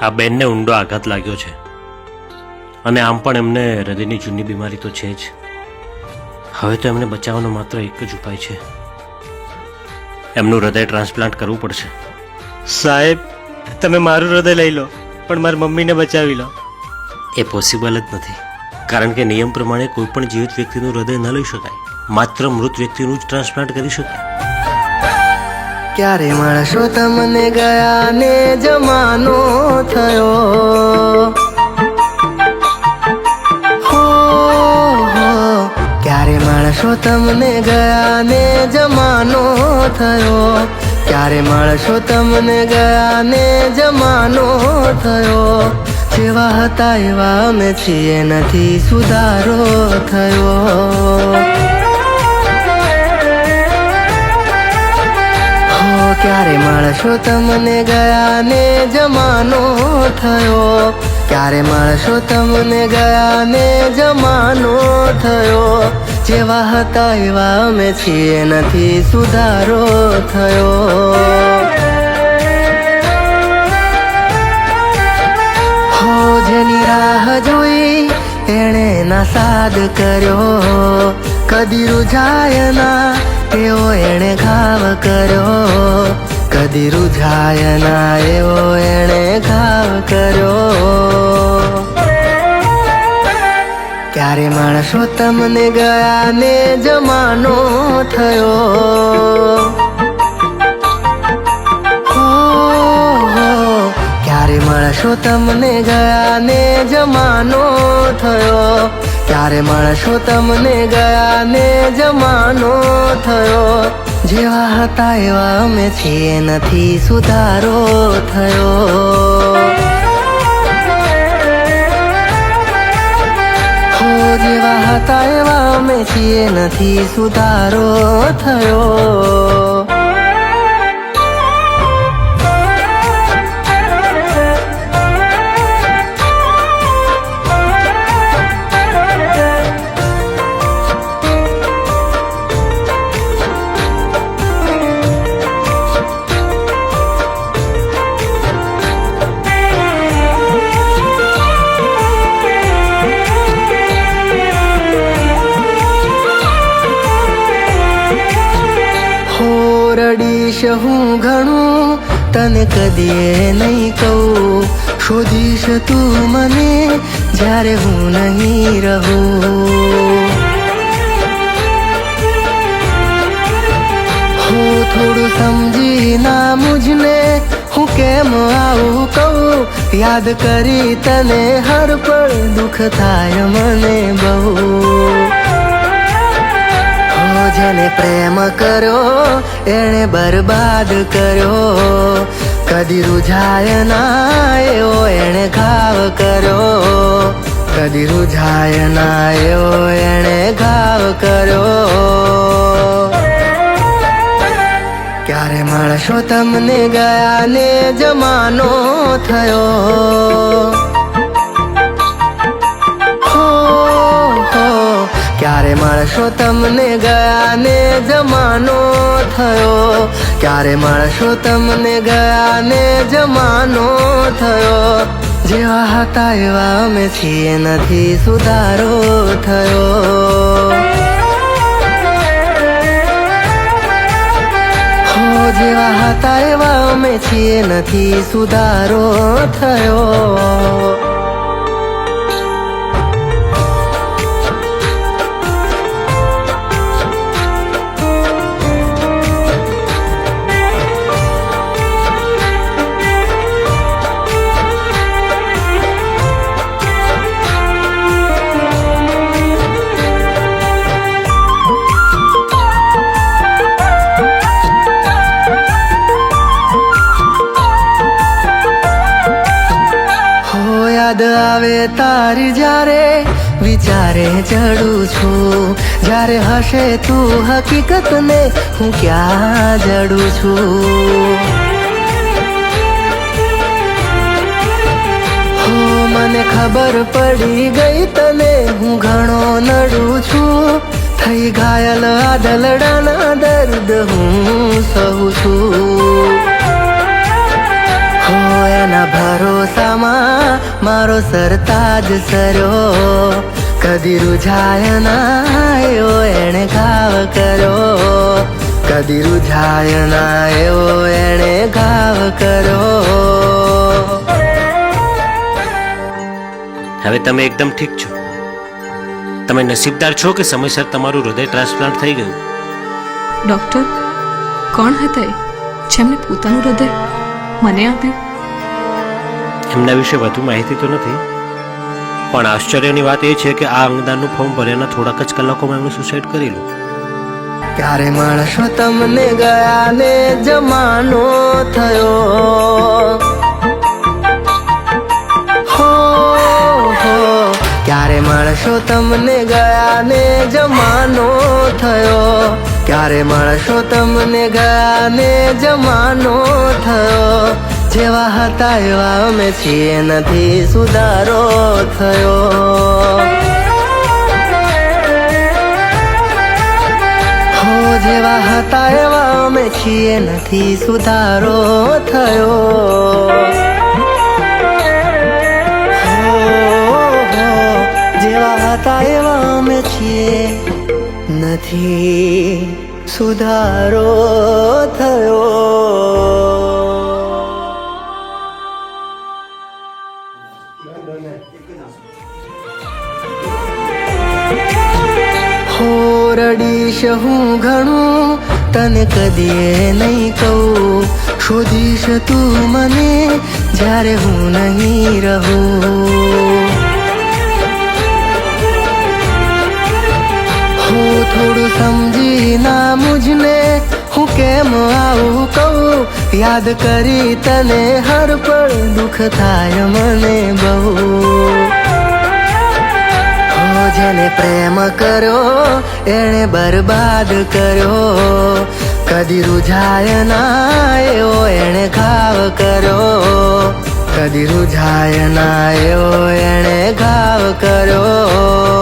આ બેનને ઊંડો આઘાત લાગ્યો છે અને આમ પણ એમને હૃદયની જૂની બીમારી તો છે જ. હવે તો એમને બચાવવાનો માત્ર એક જ ઉપાય છે, એમનું હૃદય ટ્રાન્સપ્લાન્ટ કરવું પડશે. સાહેબ, તમે મારું હૃદય લઈ લો પણ મારી મમ્મીને બચાવી લો. એ પોસિબલ જ નથી, કારણ કે નિયમ પ્રમાણે કોઈ પણ જીવિત વ્યક્તિનું હૃદય ન લઈ શકાય, માત્ર મૃત વ્યક્તિનું જ ટ્રાન્સપ્લાન્ટ કરી શકાય. ક્યારે મળશો તમને ગયા ને જમાનો થયો, હો ક્યારે મળશો તમને ગયા ને જમાનો થયો, ક્યારે મળશો તમને ગયા ને જમાનો થયો, જેવા હતા એવા અમે છીએ નથી સુધારો થયો. ક્યારે મળશો તમને ગયા ને જમાનો થયો, ક્યારે મળશો તમને ગયા ને જમાનો થયો, જેવા હતા એવા અમે છીએ નથી સુધારો થયો. હો જેની રાહ જોઈ એણે ના સાદ કર્યો, કદી રૂઝાય ના એવો એણે ઘાવ કર્યો, કદી રૂઝાય ના એવો એણે ઘાવ કર્યો. ક્યારે માણસો તમને ગયા ને જમાનો થયો, હો ક્યારે માણસો તમને ગયા ને જમાનો થયો, ક્યારે માણસો તમને ગયા ને જમાનો થયો, જેવા હતા એવા અમે છીએ નથી સુધારો થયો. હો જેવા હતા એવા અમે છીએ નથી સુધારો થયો. રડીશ હું ઘણું તને કદીએ નહીં કહું, શોધીશ તું મને જ્યારે હું નહીં રહું. હું થોડું સમજી ના મુझને હું કેમ આવું કહું, યાદ કરી તને હર પળ દુઃખ થાય મને બહુ. જેને પ્રેમ કર્યો એણે બરબાદ કર્યો, કદી રૂઝાય ના એવો એણે ઘાવ કર્યો, કદી રૂઝાય ના એવો એણે ઘાવ કર્યો. ક્યારે મળશો તમને ગયા ને જમાનો થયો, ક્યારે મળશો તમને ગયા ને જમાનો થયો, ક્યારે મળશો તમને ગયા ને જમાનો થયો, જેવા હતા એવા અમે છીએ નથી સુધારો થયો. હો જેવા હતા એવા અમે છીએ નથી સુધારો થયો. યાદ આવે તારી જ્યારે વિચારે ચડું છું, જ્યારે હશે તું હકીકતને હું ક્યાં જડું છું. હો મને ખબર પડી ગઈ તને હું ઘણો નડું છું, થઈ ઘાયલ આ દલડાના દર્દ હું સહુ છું. હો એના ભરોસામાં મારો સરતાજ સર્યો, કદી રૂઝાય ના એવો એણે ઘાવ કર્યો, કદી રૂઝાય ના એવો એણે ઘાવ કર્યો. હવે તમે એકદમ ઠીક છો. તમે નસીબદાર છો કે સમયસર તમારું હૃદય ટ્રાન્સપ્લાન્ટ થઈ ગયું. ડૉક્ટર કોણ હતા એ જેમને પોતાનું હૃદય મને આપ્યું? એમના વિશે વધુ માહિતી તો નથી, પણ આશ્ચર્યની વાત એ છે કે આ અંગદાનનું ફોર્મ ભર્યાના થોડાક જ કલાકોમાં એમણે સુસાઇડ કરી લો. ક્યારે માણસો તમને ગયા ને જમાનો થયો, હો હો ક્યારે માણસો તમને ગયા ને જમાનો થયો, ક્યારે માણસો તમને ગયા ને જમાનો થયો, જેવા હતા એવા અમે છીએ નથી સુધારો થયો. જેવા હતા એવા અમે છીએ નથી સુધારો થયો. જેવા હતા એવા અમે છીએ નથી સુધારો થયો. રડીશ હું ઘણું તને કદીએ નહીં કહું, શોધીશ તું મને જ્યારે હું નહીં રહું. હું થોડું સમજી ના મુझને હું કેમ આવું કહું, યાદ કરી તને હર પળ દુઃખ થાય મને બહુ. જેને પ્રેમ કર્યો એણે બરબાદ કર્યો, કદી રૂઝાય ના એવો એણે ઘાવ કર્યો, કદી રૂઝાય ના એવો એણે ઘાવ કર્યો.